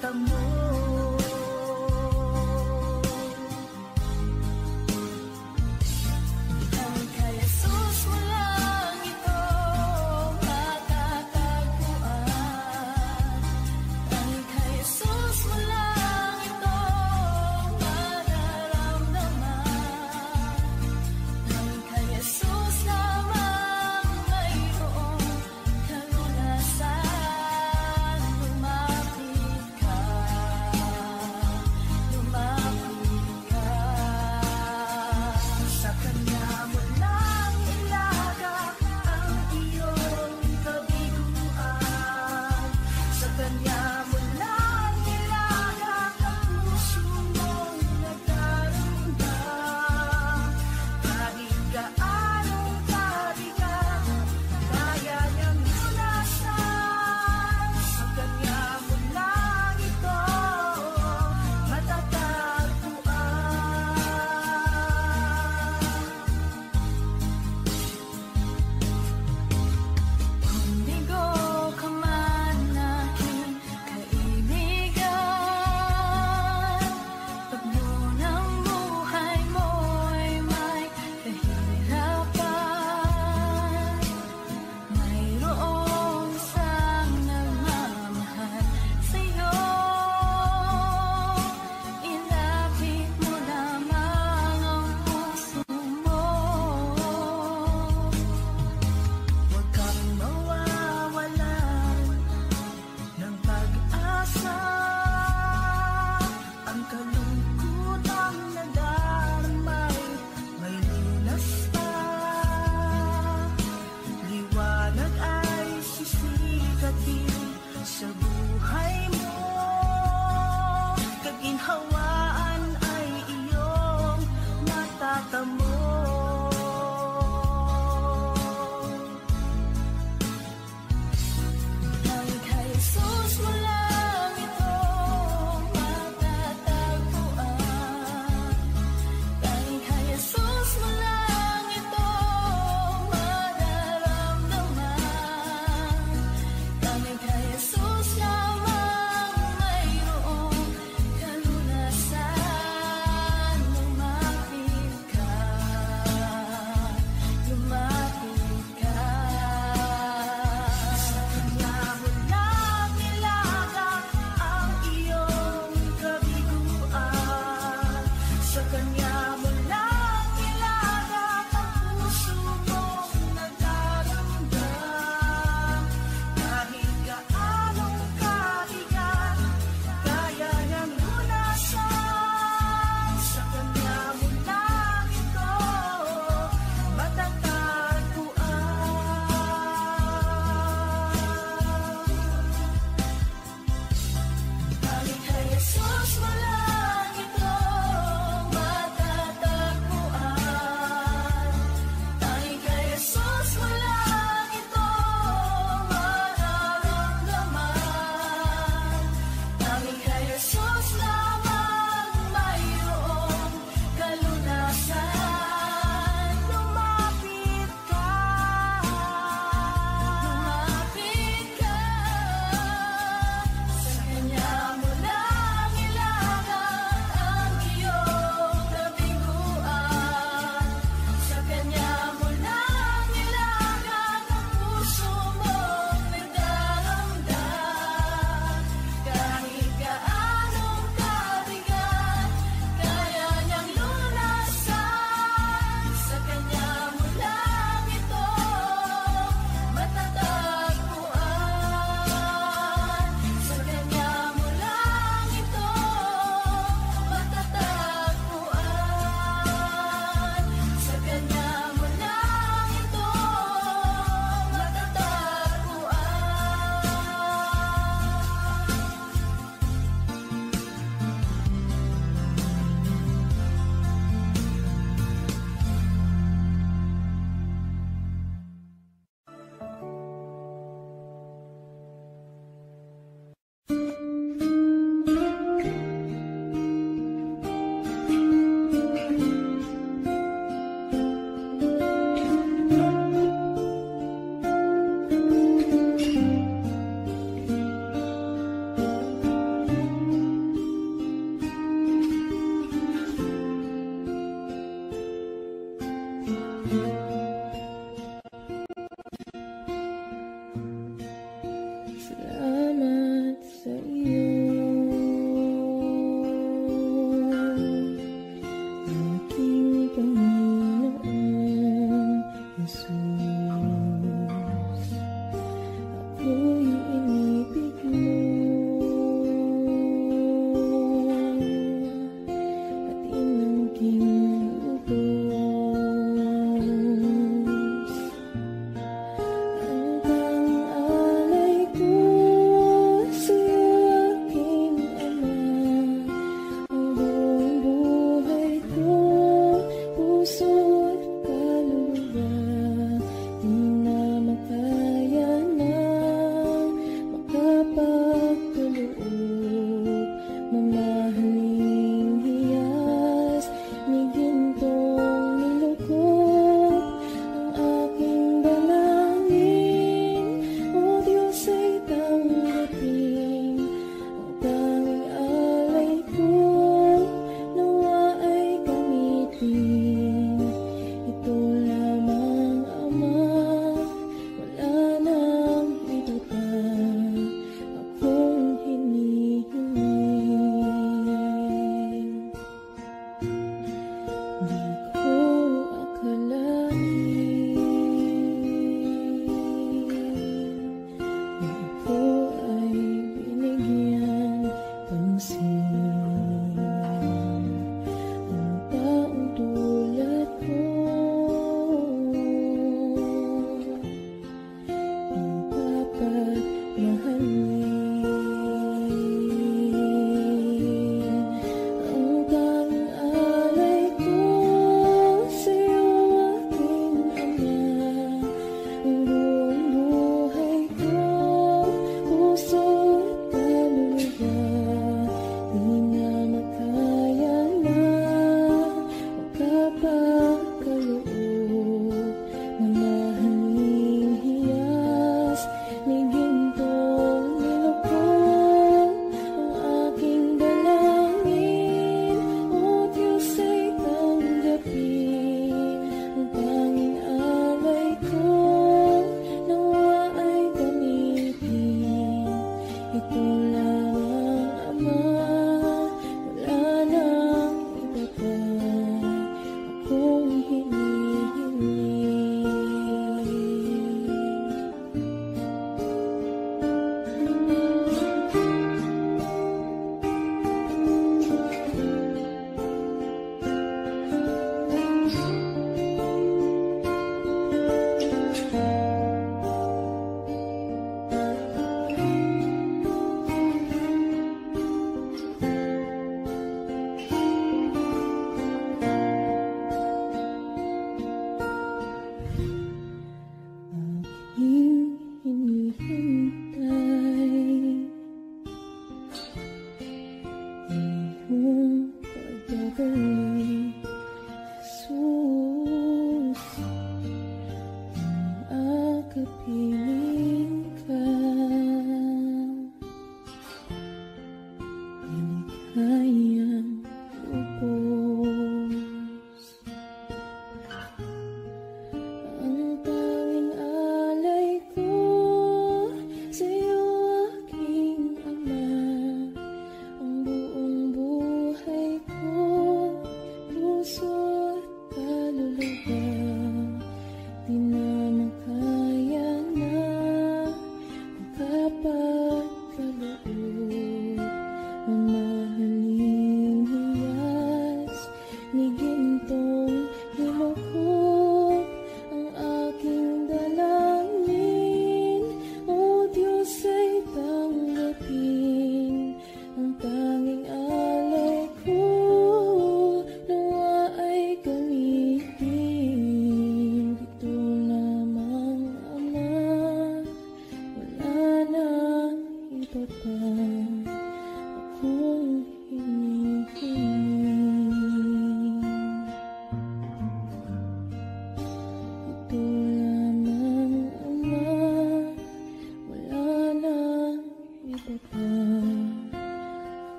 mata mo. Ang kay Jesus mo lang ito matatagpuan. Ang kay Jesus mo lang ito mararamdaman. Ang kay Jesus lamang mayroong kalunasan. Lumapit ka.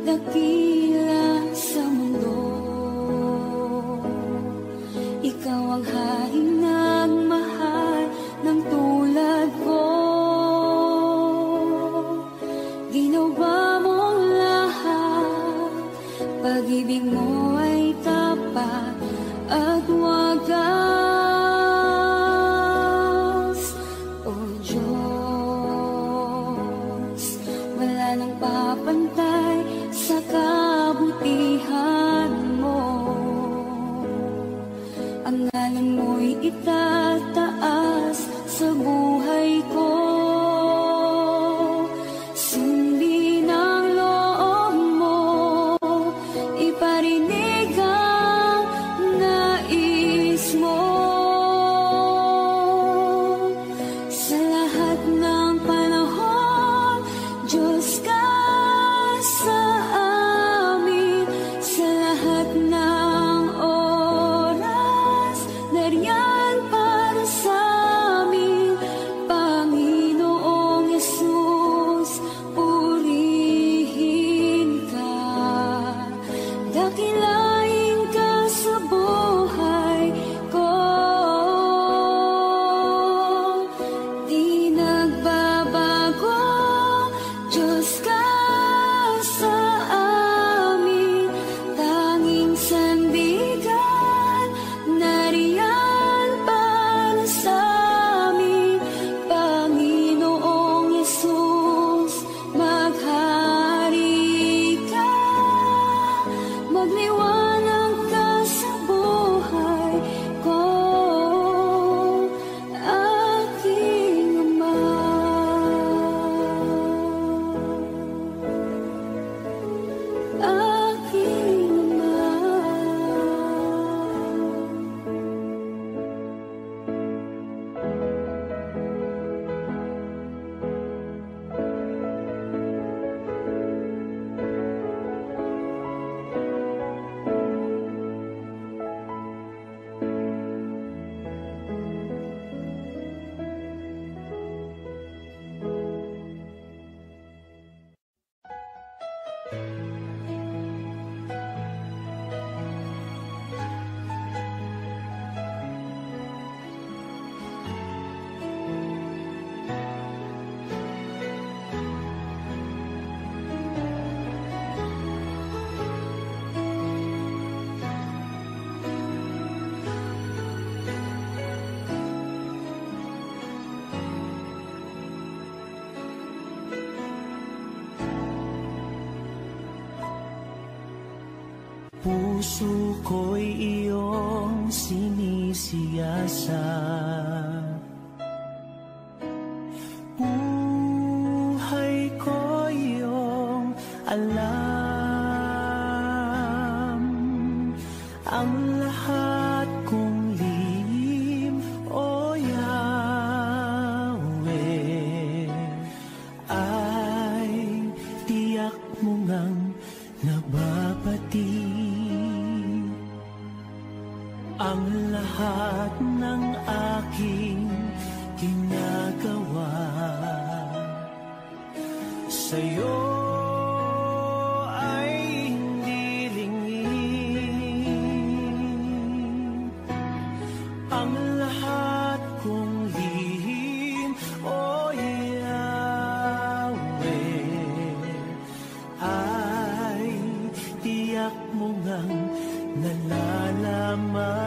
dakila sa mundo. pag-ibig mo ay tapat at wagas. O Diyos, wala nang papantay sa kabutihan mo. Ang ngalan mo'y itataas sa buhay ko. Sundin ang loob mo, iparinig ang nais mo. Sa lahat ng panahon, Diyos ka sa amin. Sa lahat ng oras, nariyan para sa amin. Panginoong Yesus, purihin ka. Dakilain ka sa buhay ko. Di nagbabago, Diyos ka sa amin. Tanging sandigan, nariyan para sa amin. Panginoong Yesus, maghari ka. Magliwanag ka sa buhay ko, aking Ama. Aking Ama. Puso ko'y iyong sinisiyasat. Buhay ko iyong alam. Ang lahat kong lihim, O Yahweh, ay tiyak mo ngang nababati. Ang lahat ng aking ginagawa sa'yo ay hindi lingid. Ang lahat kong lihim, O Yahweh, ay tiyak mo ngang nalalaman.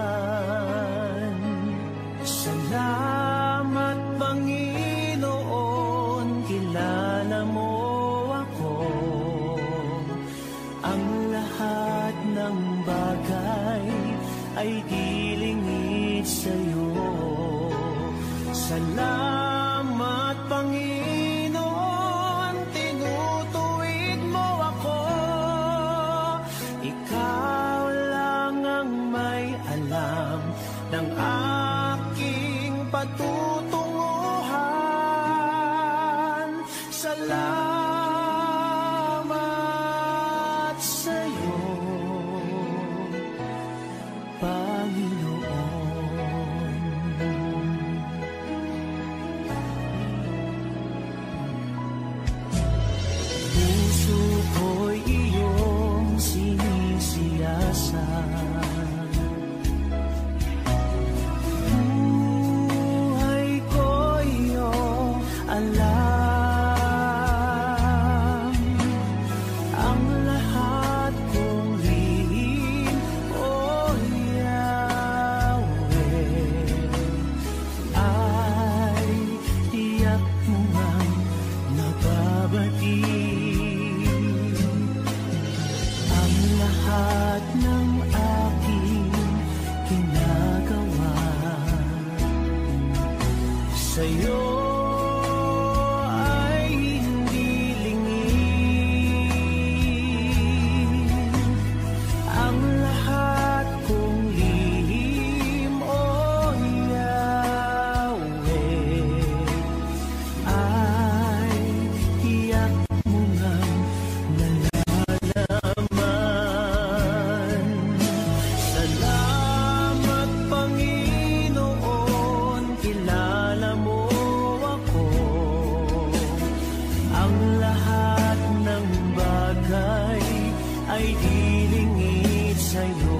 Salamat, Panginoon, kilala mo ako. Ang lahat ng bagay ay dilingid sa'yo. Salamat, Panginoon, tinutuwid mo ako. Ikaw lang ang may alam ng aking patutunguhan. Salamat sa'yo, Panginoon. Puso ko'y iyong sinisiyasat. Alam ang lahat kong sa'yo ay hindi lingid. Ang lahat kong lihim, O Yahweh, ay tiyak mo ngang nalalaman. Salamat, Panginoon, kilala mo ako. Ang lahat ng bagay ay dilingid sa'yo.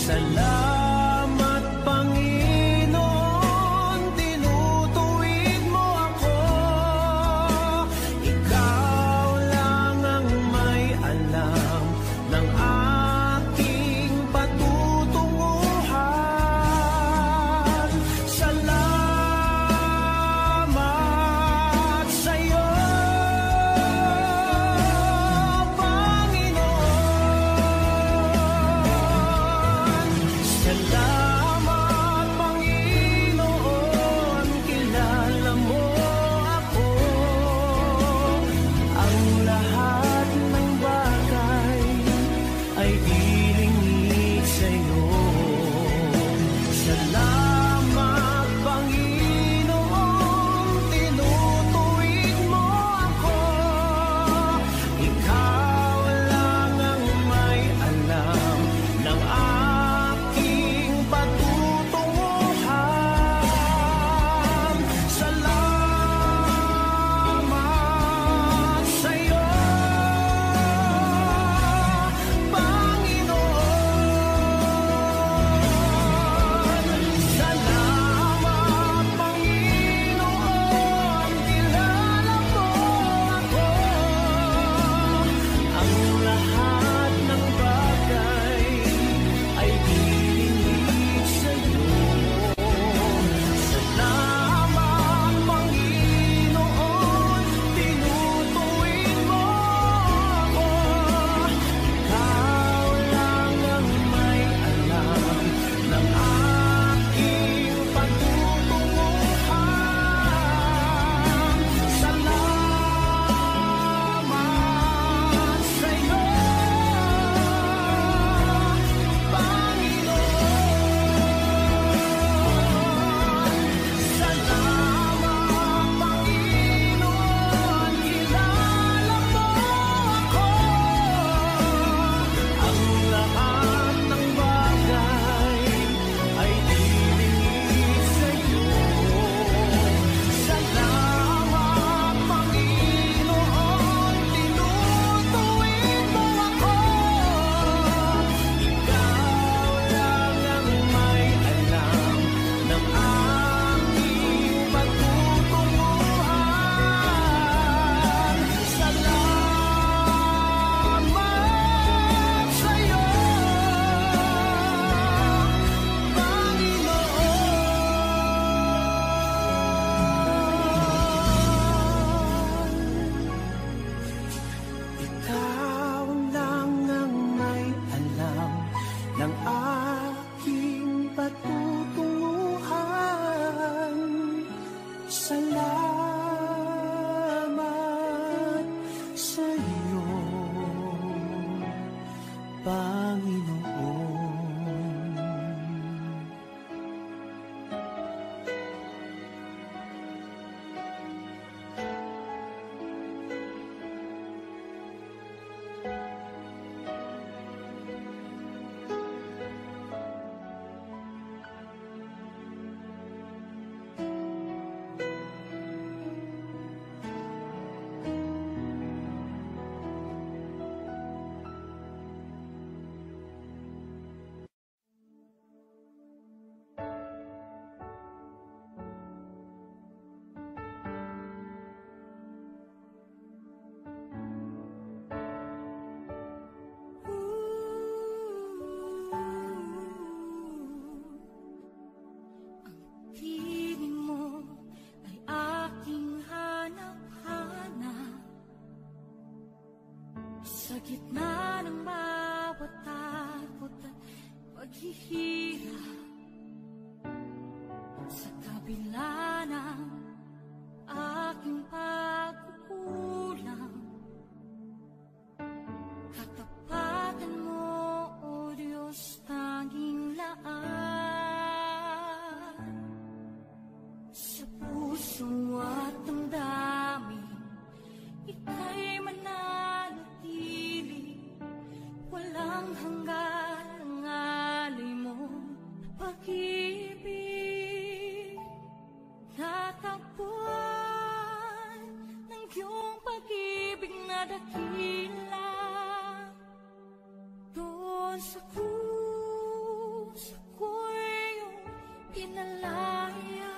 Salamat, Panginoon, tinutuwid mo ako. Ikaw lang ang may alam ng aking patutunguhan. Salamat sa'yo, Panginoon. Salamat, Panginoon, kilala mo ako. Ang lahat ng bagay ay dilingid sa'yo. Salamat, Panginoon, tinutuwid mo ako. Ikaw lang ang may alam ng aking patutunguhan. Salamat sa'yo, Panginoon. Salamat, Panginoon, kilala mo ako. Ang lahat ng bagay ay dilingid sa'yo. Salamat, Panginoon, tinutuwid mo ako. Ikaw lang ang may alam ng aking patutunguhan. Salamat sa'yo, Panginoon. Salamat, Panginoon, kilala mo ako. Ang lahat ng bagay ay dilingid sa'yo. Salamat, Panginoon, tinutuwid mo ako. Ikaw lang ang may alam ng aking patutunguhan. Salamat sa'yo, Panginoon. Ikaw lang ang may alam ng aking patutunguhan. Salamat sa'yo, Panginoon. walang hanggan ang alay mo pag-ibig. Natagpuan ng iyong pag-ibig na dakila. Doon sa krus ako'y iyong pinalaya.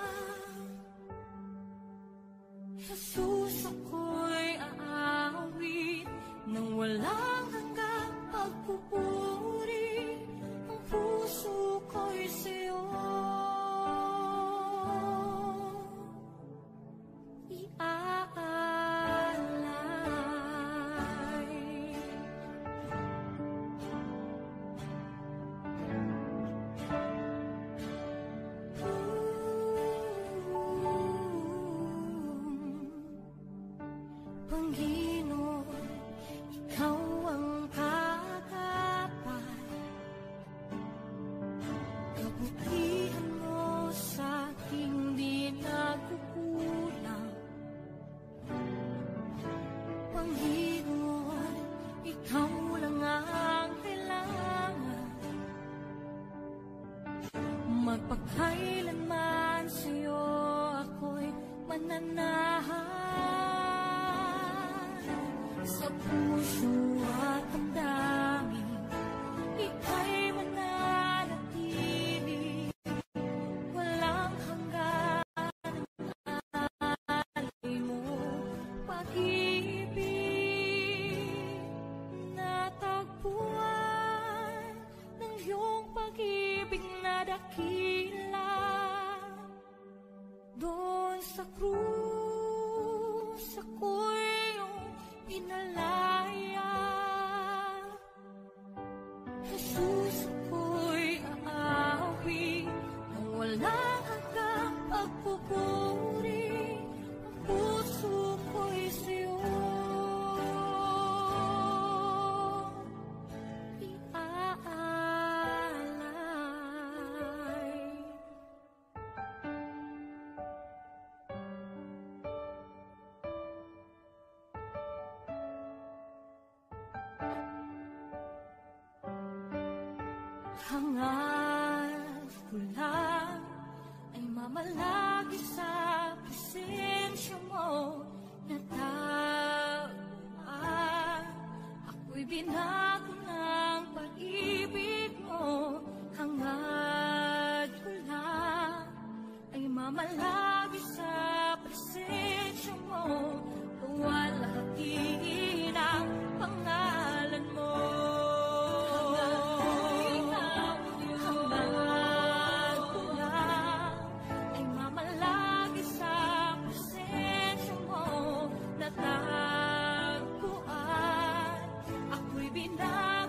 Jesus, ako'y aawit nang walang hanggang pagpupuri. Ang puso ko'y sa'yo iaalay. Panginoon, ikaw ang katapat. Kabutihan mo sa aking di nagkukulang. Panginoon, ikaw lang ang kailangan. Magpakailanman sa'yo ako'y mananahan. Sa puso at damdamin, ika'y mananatili. Walang hanggan ang alay mo pag-ibig. Natagpuan ng iyong pag-ibig na dakila. Doon sa krus ako'y iyong pinalaya. Jesus, ako'y aawi nang walang hanggang pagpupuri. Ang puso ko'y sa'yo iaalay. Hangat ko lang ay mamalagi sa presensya mo. Natagpuan ako'y binago ng pag-ibig mo. Hangat ko lang ay mamalagi sa presensya mo. Luwalhatiin ang pangalan mo. Natagpuan ako'y binago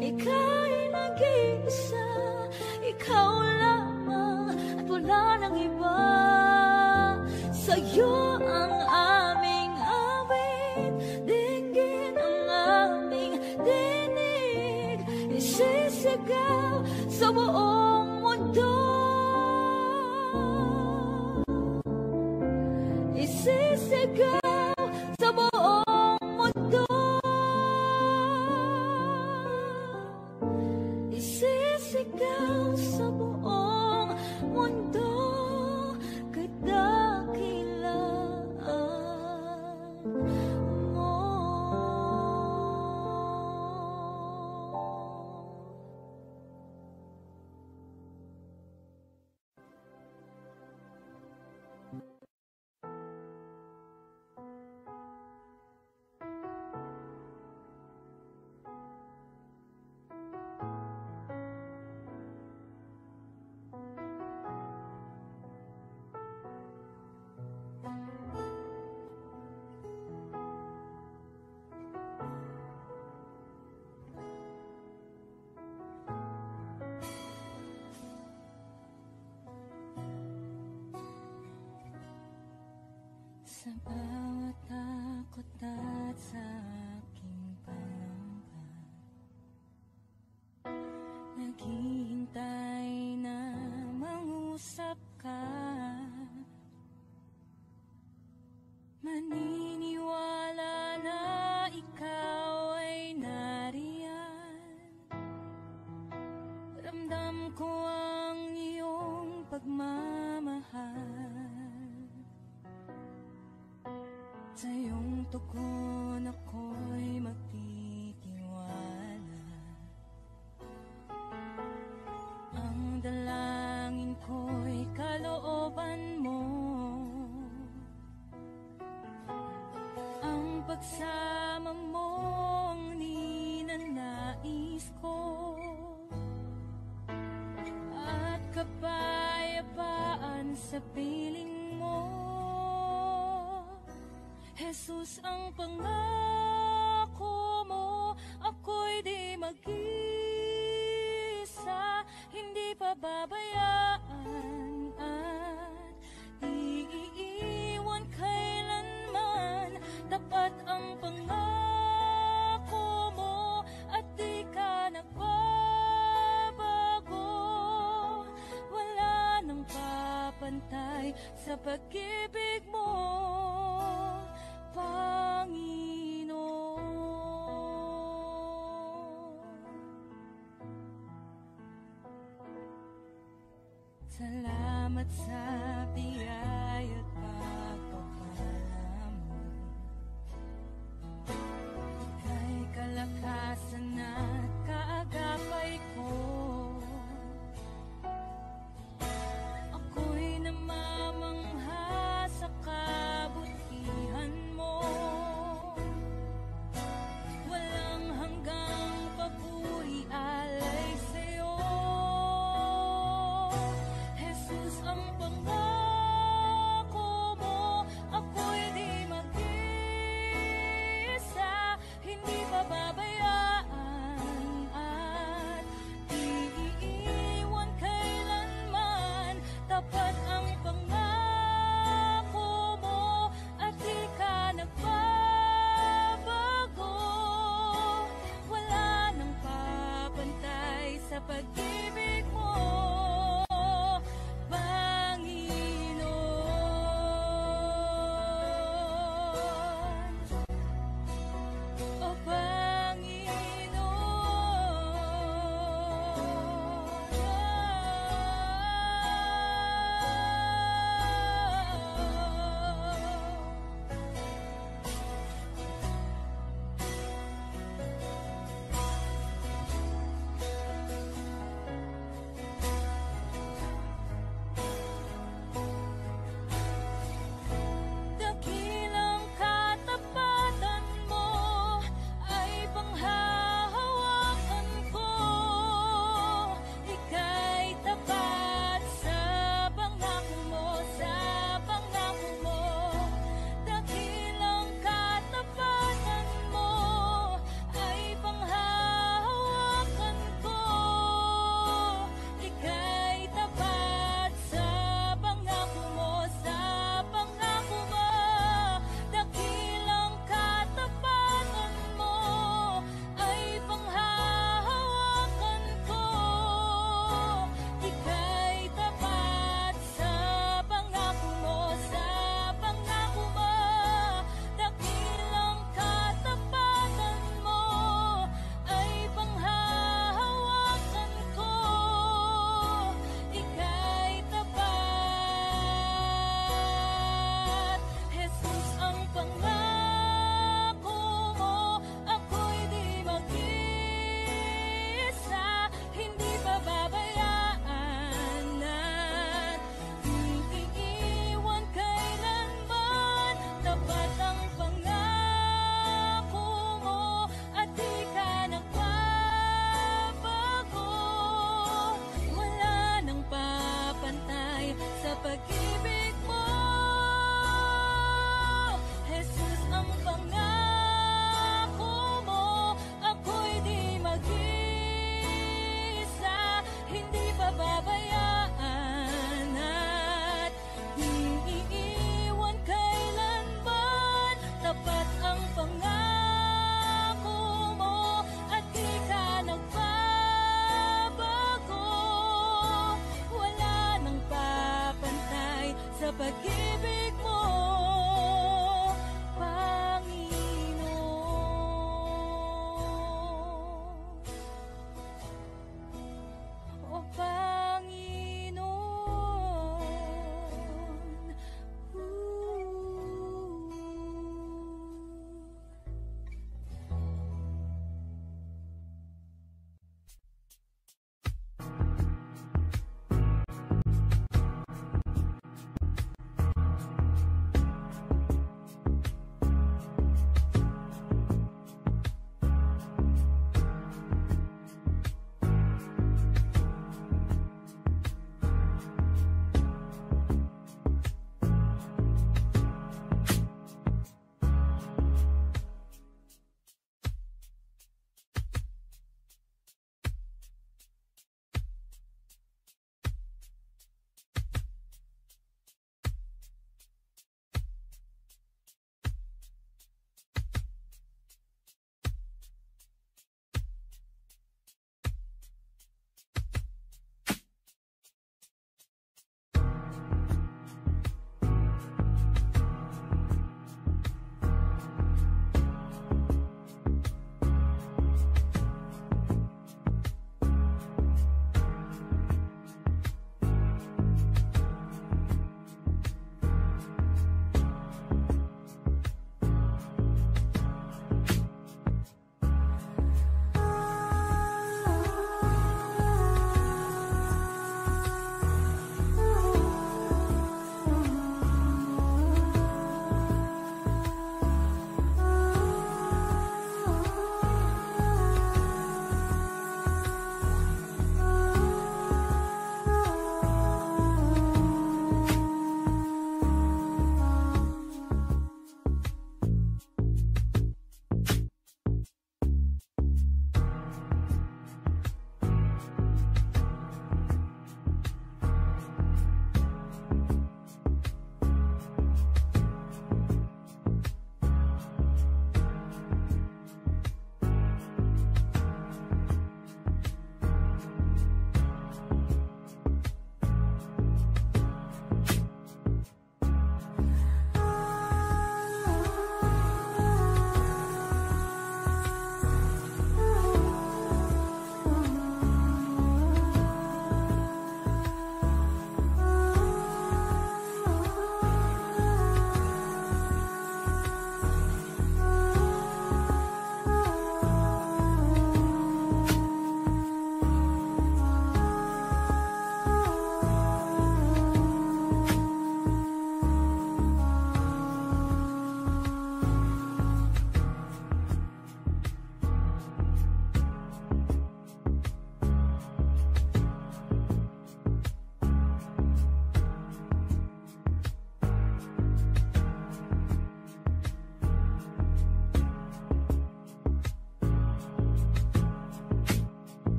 ika'y nag-iisa, ikaw lamang at wala nang iba. Sa'yo ang aming awit, dinggin ang aming dinig, isisigaw sa buong mundo, isisigaw sa buong mundo, isisigaw sa buong mundo, kadakilaan mo. Sa bawat takot at sa aking pangamba, naghihintay na mangusap ka. Maniniwala na ikaw ay nariyan. Ramdam ko ang iyong pagmamahal. Sa iyong tugon ako'y magtitiwala. Ang dalangin ko'y kalooban mo. Ang pagsama mo ang ninanais ko. At kapayapaan sa piling mo. Jesus, ang pangako mo, ako'y di mag-isa, hindi pababayaan at di iiwan kailanman. Tapat ang pangako mo at di ka nagbabago. Wala nang papantay sa pag-ibig mo, Panginoon. Salamat sa biyaya at pagpapala mo. Ika'y kalakasan at kaagapay ko. Ako'y namamangha sa kabutihan mo. Walang hanggang papuri alay sa'yo. Jesus, ang pangako mo, ako'y di mag-isa, hindi pababayaan at di iiwan kailanman. Tapat ang pangako mo at di ka nagbabago. Wala nang papantay sa pag